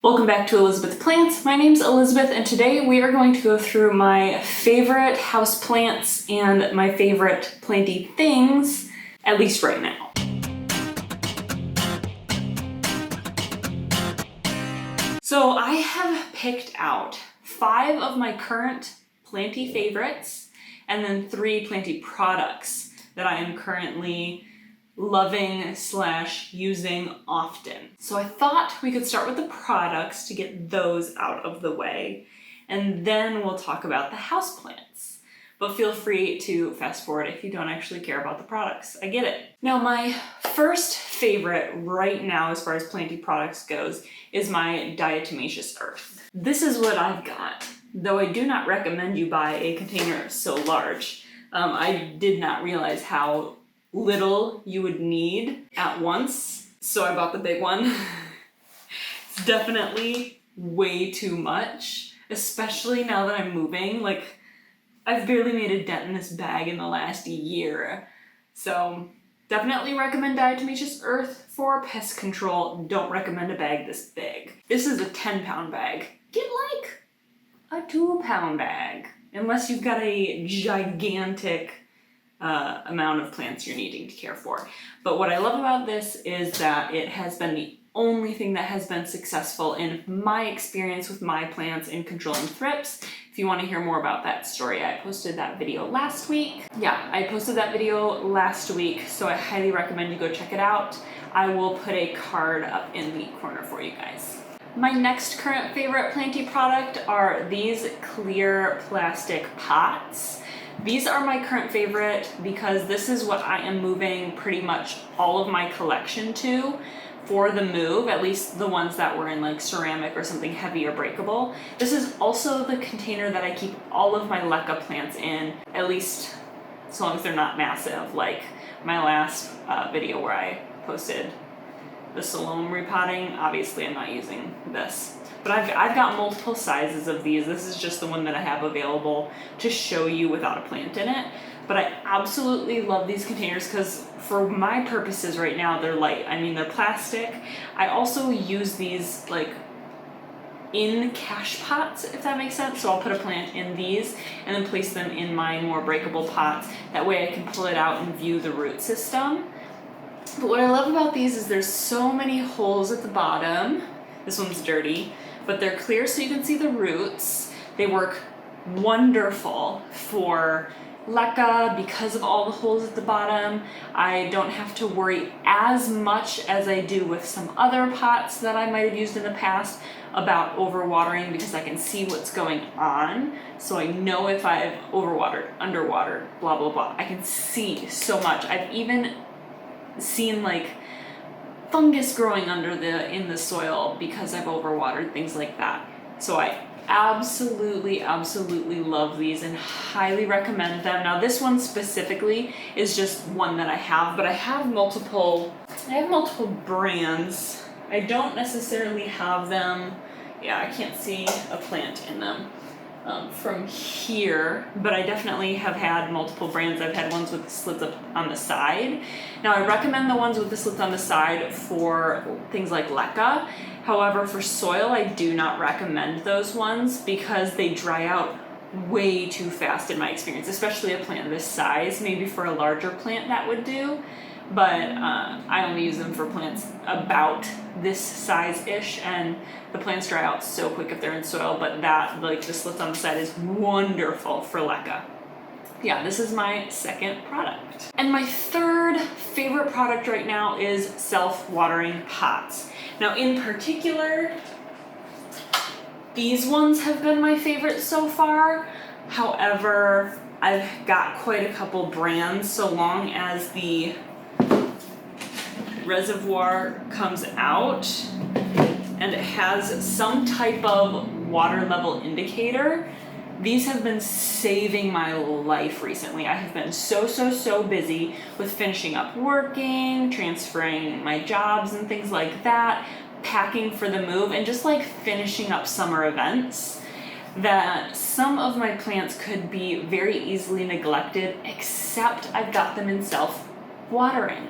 Welcome back to Elizabeth Plants. My name's Elizabeth and today we are going to go through my favorite houseplants and my favorite planty things, at least right now. So I have picked out 5 of my current planty favorites and then 3 planty products that I am currently loving / using often. So I thought we could start with the products to get those out of the way, and then we'll talk about the houseplants. But feel free to fast forward if you don't actually care about the products. I get it. Now my first favorite right now as far as planty products goes is my diatomaceous earth. This is what I've got, though I do not recommend you buy a container so large. I did not realize how little you would need at once, so I bought the big one. It's definitely way too much, especially now that I'm moving. Like, I've barely made a dent in this bag in the last year. So definitely recommend diatomaceous earth for pest control. Don't recommend a bag this big. This is a 10-pound bag. Get like a 2-pound bag, unless you've got a gigantic amount of plants you're needing to care for. But what I love about this is that it has been the only thing that has been successful in my experience with my plants in controlling thrips. If you want to hear more about that story, I posted that video last week. Yeah, I posted that video last week, so I highly recommend you go check it out. I will put a card up in the corner for you guys. My next current favorite planty product are these clear plastic pots. These are my current favorite because this is what I am moving pretty much all of my collection to for the move, at least the ones that were in like ceramic or something heavy or breakable. This is also the container that I keep all of my leca plants in, at least as long as they're not massive, like my last video where I posted the Salome repotting. Obviously I'm not using this. But I've got multiple sizes of these. This is just the one that I have available to show you without a plant in it. But I absolutely love these containers because for my purposes right now, they're light. I mean, they're plastic. I also use these like in cache pots, if that makes sense. So I'll put a plant in these and then place them in my more breakable pots. That way I can pull it out and view the root system. But what I love about these is there's so many holes at the bottom. This one's dirty, but they're clear so you can see the roots. They work wonderful for leca because of all the holes at the bottom. I don't have to worry as much as I do with some other pots that I might have used in the past about overwatering because I can see what's going on. So I know if I've overwatered, underwatered, blah, blah, blah. I can see so much. I've even seen like fungus growing in the soil because I've overwatered, things like that. So I absolutely love these and highly recommend them. Now this one specifically is just one that I have, but I have multiple brands. I don't necessarily have them, yeah, I can't see a plant in them from here, but I definitely have had multiple brands. I've had ones with the slits up on the side. Now I recommend the ones with the slits on the side for things like leca. However, for soil, I do not recommend those ones because they dry out way too fast in my experience, especially a plant this size. Maybe for a larger plant that would do, but I only use them for plants about this size-ish, and the plants dry out so quick if they're in soil, but that, like the slits on the side, is wonderful for leca. Yeah, this is my second product. And my third favorite product right now is self-watering pots. Now in particular, these ones have been my favorite so far. However, I've got quite a couple brands so long as the reservoir comes out and it has some type of water level indicator. These have been saving my life recently. I have been so busy with finishing up working, transferring my jobs and things like that, packing for the move, and just like finishing up summer events, that some of my plants could be very easily neglected, except I've got them in self-watering.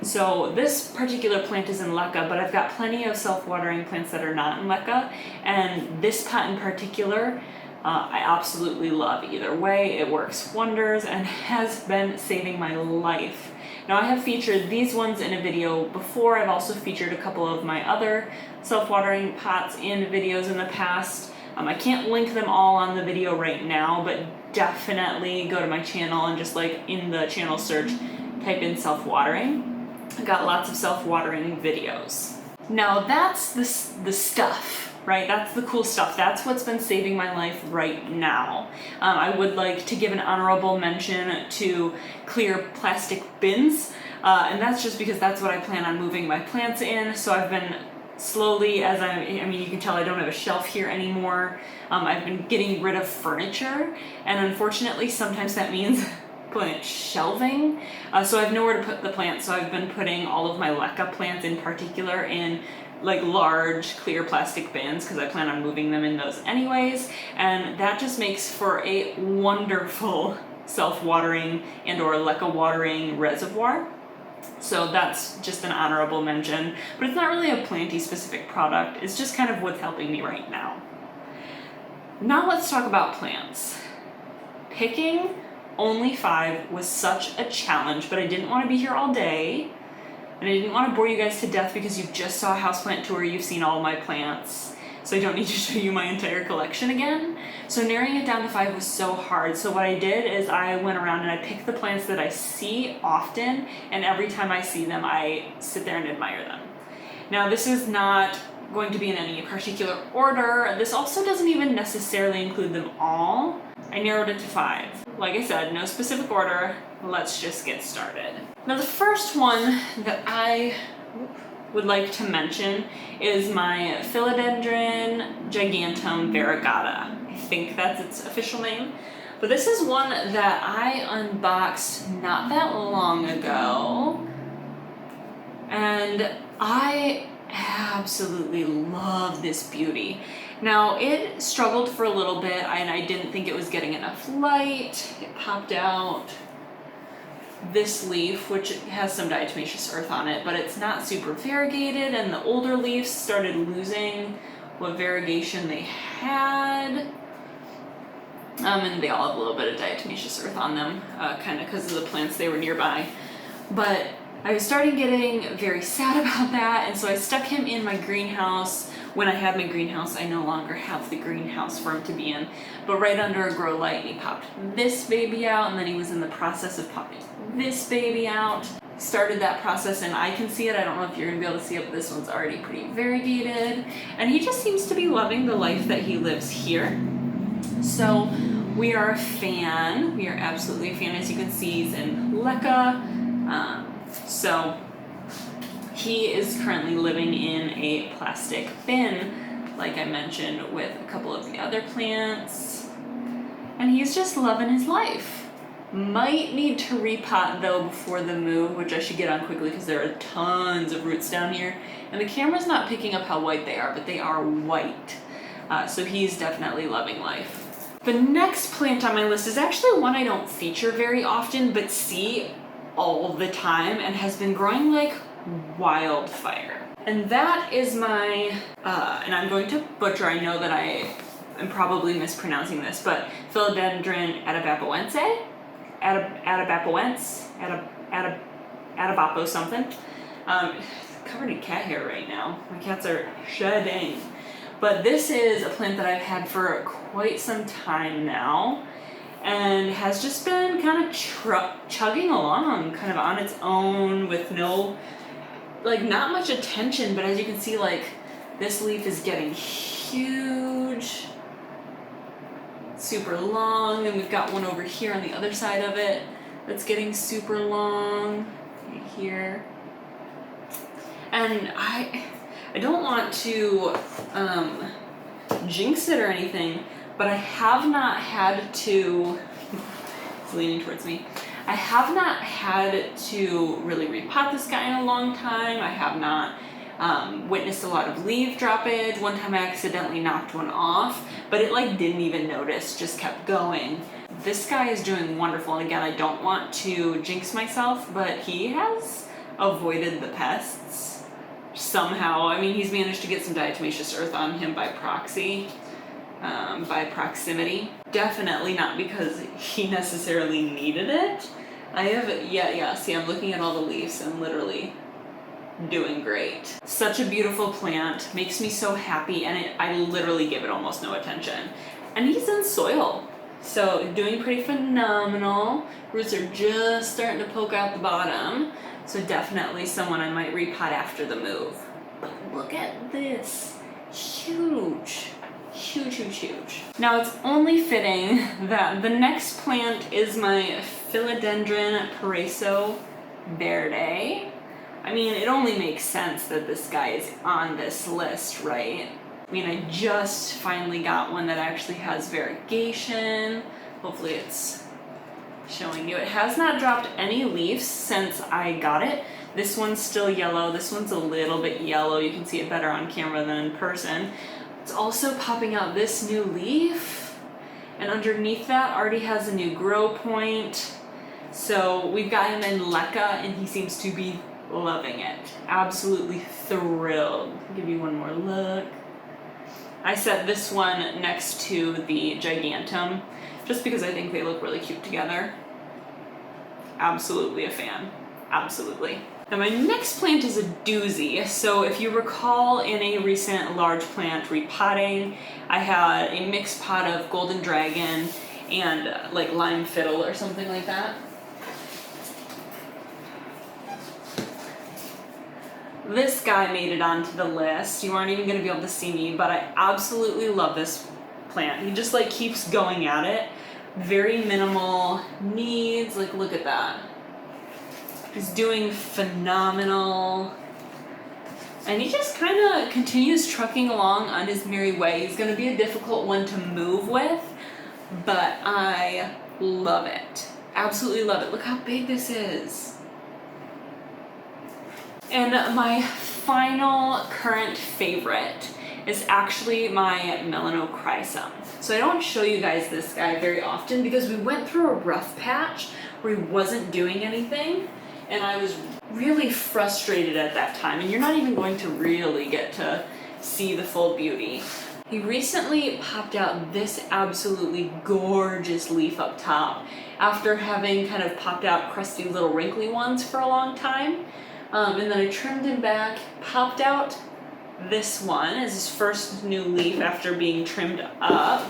So this particular plant is in LECA, but I've got plenty of self-watering plants that are not in LECA, and this pot in particular, I absolutely love either way. It works wonders and has been saving my life. Now I have featured these ones in a video before. I've also featured a couple of my other self-watering pots in videos in the past. I can't link them all on the video right now, but definitely go to my channel and just like in the channel search, type in self-watering. I've got lots of self-watering videos. Now that's the stuff. Right, that's the cool stuff. That's what's been saving my life right now. I would like to give an honorable mention to clear plastic bins, and that's just because that's what I plan on moving my plants in. So I've been slowly, I mean, you can tell I don't have a shelf here anymore. I've been getting rid of furniture, and unfortunately sometimes that means plant shelving. So I have nowhere to put the plants, so I've been putting all of my LECA plants in particular in like large clear plastic bins because I plan on moving them in those anyways, and that just makes for a wonderful self-watering and or LECA watering reservoir. So that's just an honorable mention, but it's not really a planty specific product, it's just kind of what's helping me right now. Now let's talk about plants. Picking only 5 was such a challenge, but I didn't want to be here all day. And I didn't want to bore you guys to death because you just saw a houseplant tour, you've seen all of my plants, so I don't need to show you my entire collection again. So narrowing it down to 5 was so hard. So what I did is I went around and I picked the plants that I see often, and every time I see them, I sit there and admire them. Now this is not going to be in any particular order. This also doesn't even necessarily include them all. I narrowed it to 5. Like I said, no specific order. Let's just get started. Now the first one that I would like to mention is my Philodendron Giganteum Variegata. I think that's its official name. But this is one that I unboxed not that long ago, and I absolutely love this beauty. Now it struggled for a little bit and I didn't think it was getting enough light. It popped out this leaf, which has some diatomaceous earth on it, but it's not super variegated, and the older leaves started losing what variegation they had. And they all have a little bit of diatomaceous earth on them, kind of because of the plants they were nearby. But I was starting getting very sad about that, and so I stuck him in my greenhouse. When I had my greenhouse, I no longer have the greenhouse for him to be in, but right under a grow light, he popped this baby out, and then he was in the process of popping this baby out. Started that process, and I can see it. I don't know if you're gonna be able to see it, but this one's already pretty variegated, and he just seems to be loving the life that he lives here. So we are a fan. We are absolutely a fan. As you can see, he's in LECA. So he is currently living in a plastic bin, like I mentioned, with a couple of the other plants, and he's just loving his life. Might need to repot though before the move, which I should get on quickly because there are tons of roots down here, and the camera's not picking up how white they are, but they are white. So he's definitely loving life. The next plant on my list is actually one I don't feature very often, but see all the time, and has been growing like wildfire. And that is my, and I'm going to butcher, I know that I am probably mispronouncing this, but Philodendron Atabapoense? Atabapo something. Covered in cat hair right now. My cats are shedding. But this is a plant that I've had for quite some time now, and has just been kind of chugging along kind of on its own with no, like, not much attention. But as you can see, like, this leaf is getting huge, super long, and we've got one over here on the other side of it that's getting super long right here. And I don't want to jinx it or anything, but I have not had to, it's leaning towards me, I have not had to really repot this guy in a long time. I have not witnessed a lot of leaf droppage. One time I accidentally knocked one off, but it like didn't even notice, just kept going. This guy is doing wonderful, and again, I don't want to jinx myself, but he has avoided the pests somehow. I mean, he's managed to get some diatomaceous earth on him by proxy, by proximity. Definitely not because he necessarily needed it. I have, yeah, see, I'm looking at all the leaves and literally doing great. Such a beautiful plant, makes me so happy, and I literally give it almost no attention. And he's in soil, so doing pretty phenomenal. Roots are just starting to poke out the bottom, so definitely someone I might repot after the move. But look at this, huge. Huge, huge, huge. Now it's only fitting that the next plant is my Philodendron Paraiso Verde. I mean, it only makes sense that this guy is on this list, right? I mean, I just finally got one that actually has variegation. Hopefully it's showing you. It has not dropped any leaves since I got it. This one's still yellow. This one's a little bit yellow. You can see it better on camera than in person. It's also popping out this new leaf, and underneath that already has a new grow point. So we've got him in LECA, and he seems to be loving it. Absolutely thrilled. I'll give you one more look. I set this one next to the Giganteum just because I think they look really cute together. Absolutely a fan. Absolutely. Now my next plant is a doozy. So if you recall in a recent large plant repotting, I had a mixed pot of golden dragon and like lime fiddle or something like that. This guy made it onto the list. You aren't even gonna be able to see me, but I absolutely love this plant. He just like keeps going at it. Very minimal needs, like look at that. He's doing phenomenal. And he just kind of continues trucking along on his merry way. He's gonna be a difficult one to move with, but I love it. Absolutely love it. Look how big this is. And my final current favorite is actually my Melanocrysum. So I don't show you guys this guy very often because we went through a rough patch where he wasn't doing anything, and I was really frustrated at that time, and you're not even going to really get to see the full beauty. He recently popped out this absolutely gorgeous leaf up top after having kind of popped out crusty little wrinkly ones for a long time. And then I trimmed him back, popped out this one as his first new leaf after being trimmed up.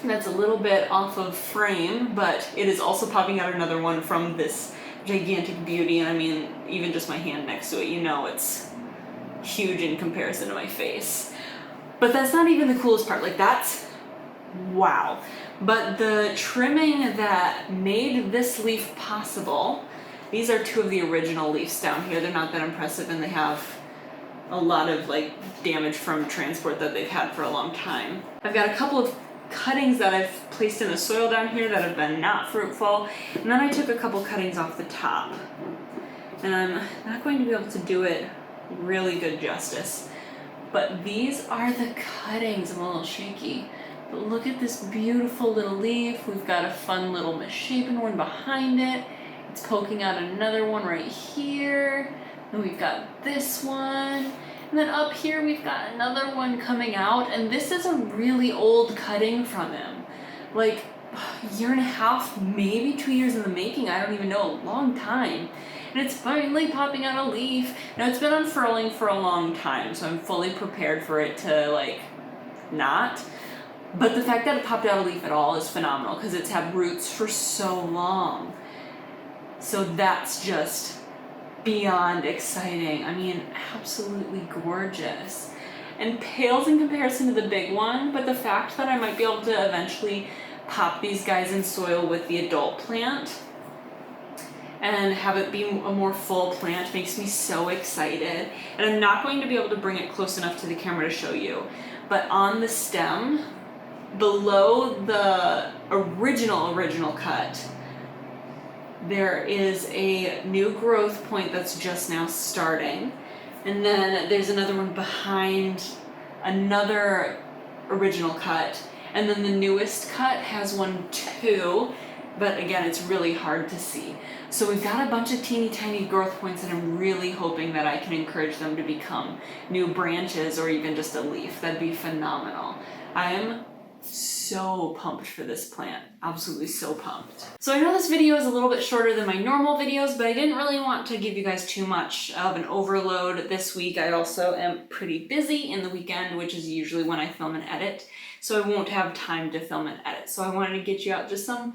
That's a little bit off of frame, but it is also popping out another one from this gigantic beauty, and I mean, even just my hand next to it, you know it's huge in comparison to my face. But that's not even the coolest part, like that's wow. But the trimming that made this leaf possible, these are two of the original leaves down here. They're not that impressive, and they have a lot of like damage from transport that they've had for a long time. I've got a couple of cuttings that I've placed in the soil down here that have been not fruitful, and then I took a couple cuttings off the top, and I'm not going to be able to do it really good justice, but these are the cuttings. I'm a little shaky, but look at this beautiful little leaf. We've got a fun little misshapen one behind it. It's poking out another one right here, and we've got this one. And then up here we've got another one coming out, and this is a really old cutting from him. Like a year and a half, maybe 2 years in the making, I don't even know, a long time. And it's finally popping out a leaf. Now it's been unfurling for a long time, so I'm fully prepared for it to like not. But the fact that it popped out a leaf at all is phenomenal because it's had roots for so long. So that's just beyond exciting. I mean, absolutely gorgeous. And pales in comparison to the big one, but the fact that I might be able to eventually pop these guys in soil with the adult plant and have it be a more full plant makes me so excited. And I'm not going to be able to bring it close enough to the camera to show you, but on the stem, below the original cut, there is a new growth point that's just now starting. And then there's another one behind another original cut. And then the newest cut has one too. but again, it's really hard to see. So we've got a bunch of teeny tiny growth points, and I'm really hoping that I can encourage them to become new branches or even just a leaf. That'd be phenomenal. I am so pumped for this plant. Absolutely so pumped. So I know this video is a little bit shorter than my normal videos, but I didn't really want to give you guys too much of an overload this week. I also am pretty busy in the weekend, which is usually when I film and edit. So I won't have time to film and edit. So I wanted to get you out just a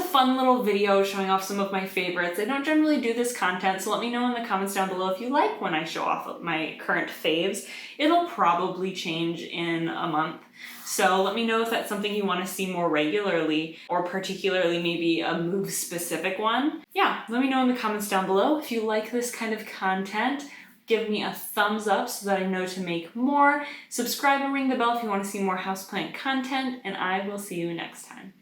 fun little video showing off some of my favorites. I don't generally do this content, so let me know in the comments down below if you like when I show off my current faves. It'll probably change in a month. So let me know if that's something you want to see more regularly, or particularly maybe a move specific one. Yeah, let me know in the comments down below. If you like this kind of content, give me a thumbs up so that I know to make more. Subscribe and ring the bell if you want to see more houseplant content, and I will see you next time.